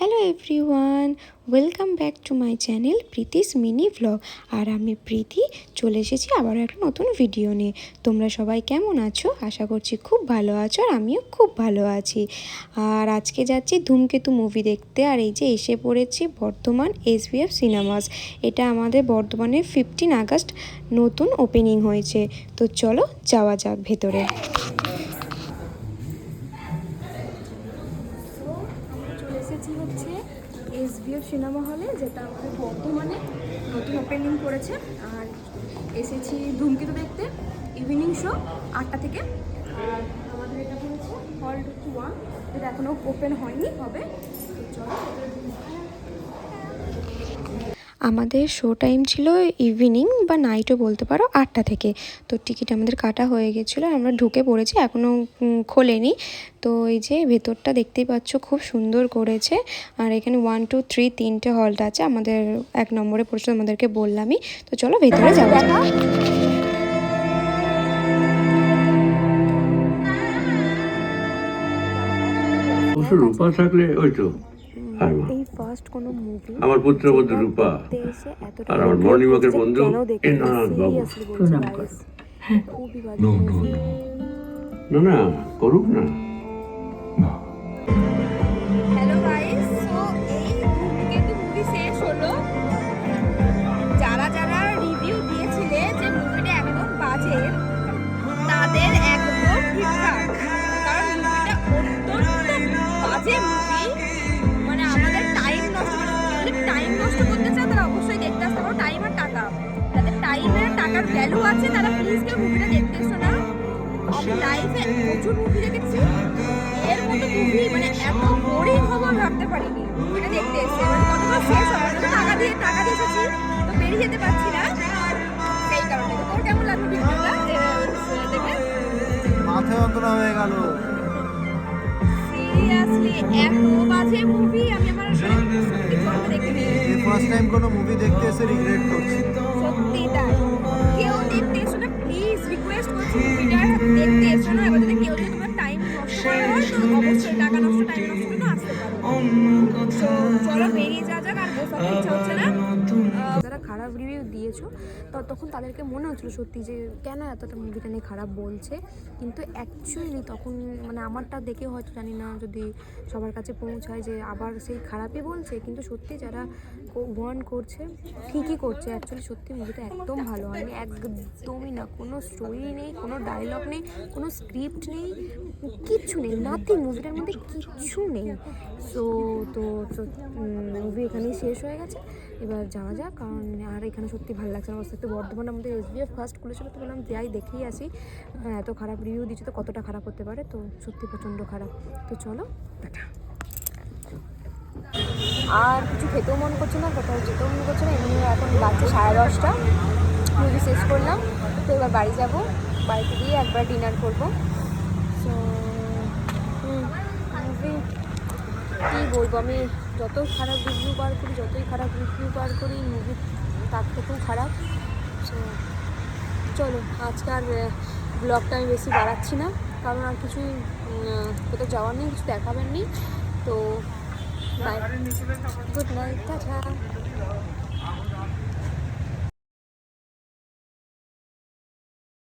Hello everyone, welcome back to my channel Preeti's mini vlog. আর আমি প্রীতি চলে এসেছি আবারও একটা নতুন ভিডিও নিয়ে। তোমরা সবাই কেমন আছো? আশা করছি খুব ভালো আছো, আর আমিও খুব ভালো আছি। আর আজকে যাচ্ছি ধূমকেতু মুভি দেখতে। আর এই যে এসে পড়েছি বর্ধমান SVF সিনেমাস। এটা আমাদের বর্ধমানে 15 আগস্ট নতুন ওপেনিং হয়েছে। তো চলো যাওয়া যাক ভেতরে। হচ্ছে SVF সিনেমা হলে, যেটা আমাদের বর্ধমানে নতুন ওপেনিং করেছে। আর এসেছি ধূমকেতু দেখতে, ইভিনিং শো 8টা থেকে। আর আমাদের এটা হচ্ছে হল 1, যেটা এখনও ওপেন হয়নি, হবে। চলো, আমাদের শো টাইম ছিল ইভিনিং বা নাইটও বলতে পারো 8টা থেকে। তো টিকিট আমাদের কাটা হয়ে গেছিলো, আমরা ঢুকে পড়েছি, এখনও খোলেনি। তো এই যে ভেতরটা দেখতেই পাচ্ছ, খুব সুন্দর করেছে। আর এখানে 1, 2, 3 তিনটে হলটা আছে, আমাদের 1 নম্বরে পড়েছে, আমাদেরকে বললামই। তো চলো ভেতরে যাওয়া যাক। রূপা থাকলে ওই তো এই ফার্স্ট কোনো মুভি আমার পুত্রবধূ রূপা আর আমার মর্নিমাকের বন্ধু এ না বাবু প্রণাম করো। খুবই বাজে মুভি। না করুক না। হ্যালো গাইস, সো এই ধূমকেতু মুভি শেষ হলো। যারা যারা রিভিউ দিয়েছিলে যে মুভিটা একদম বাজে, তাদের একদম ঠিকঠাক, কারণ মুভিটা অত্যন্ত বাজে মুভি। মানে আমাদের টাইম নষ্ট করতে চায় তারা অবশ্যই দেখতে আসতে পারো। টাইম আর টাকা, যাদের টাইমের টাকার ভ্যালু আছে তারা প্লিজ কেউ মুভিটা দেখতে এসো না। আমি লাইফে প্রচুর মুভি দেখেছি, এর মতো মুভি মানে এত বোরিং হবে আমি ভাবতে পারিনি। মুভিটা দেখতে এসে মানে কতটা শেষ হবে, টাকা দিয়ে এসেছি, তো বেরিয়ে যেতে পারছি না, সেই কারণে। তো তোর কেমন লাগলো ভিডিওটা দেখে? মাথা যন্ত্রণা হয়ে গেল। সিরিয়াসলি এত বাজে মুভি আমি আমার সত্যি জন্মে দেখিনি। ফার্স্ট টাইম কোনো মুভি দেখতে এসে রিগ্রেট করছি। সত্যি তাই, কেউ দেখতে এসো না, প্লিজ রিকোয়েস্ট করছি, মুভিটা দেখতে এসো না। এবার যদি কেউ যদি তোমার টাইম নষ্ট করা হয় তো অবশ্যই টাকা নষ্ট, টাইম নষ্ট করে আসতে পারো। তো চলো বেরিয়ে যাওয়া যাক, আর বসাতে ইচ্ছা হচ্ছে না। যারা খারাপ রিভিউ দিয়েছো তখন তাদেরকে মনে হচ্ছিল সত্যি যে কেন এতটা মুভিটা নিয়ে খারাপ বলছে, কিন্তু অ্যাকচুয়ালি তখন মানে আমারটা দেখে হয়তো জানি না যদি সবার কাছে পৌঁছায় যে আবার সেই খারাপই বলছে, কিন্তু সত্যি যারা ওয়ার্ন করছে ঠিকই করছে। অ্যাকচুয়ালি সত্যি মুভিটা একদম ভালো হয়নি, একদমই না। কোনো স্টোরি নেই, কোনো ডায়লগ নেই, কোনো স্ক্রিপ্ট নেই, কিচ্ছু নেই, নাথিং। মুভিটার মধ্যে কিচ্ছু নেই। সো তো মুভি এখানেই শেষ হয়ে গেছে, এবার যাওয়া যাক। কারণ আর এখানে সত্যি ভালো লাগছে না। তো বর্ধমানের মধ্যে SVF ফার্স্ট খুলেছিল, তো বললাম যাই দেখেই আসি। এত খারাপ রিভিউ দিচ্ছে তো কতটা খারাপ হতে পারে, তো সত্যি প্রচণ্ড খারাপ। তো চলো টাটা। আর কিছু খেতেও মন করছে না, কোথাও যেতেও মন করছে না। এমনি এখন বাজছে 10:30, মুভি শেষ করলাম। তো এবার বাড়ি যাব, বাড়িতে গিয়ে একবার ডিনার করবো। সো মুভি কী বলবো, আমি যত খারাপ রিভিউ বার করি মুভি তার থেকেও খারাপ। সো চলো আজকে আর ব্লগটা আমি বেশি বাড়াচ্ছি না, কারণ আর কিছুই কোথাও যাওয়ার নেই, কিছু দেখাবেন নেই। তো বাই, গুড নাইট, টাটা।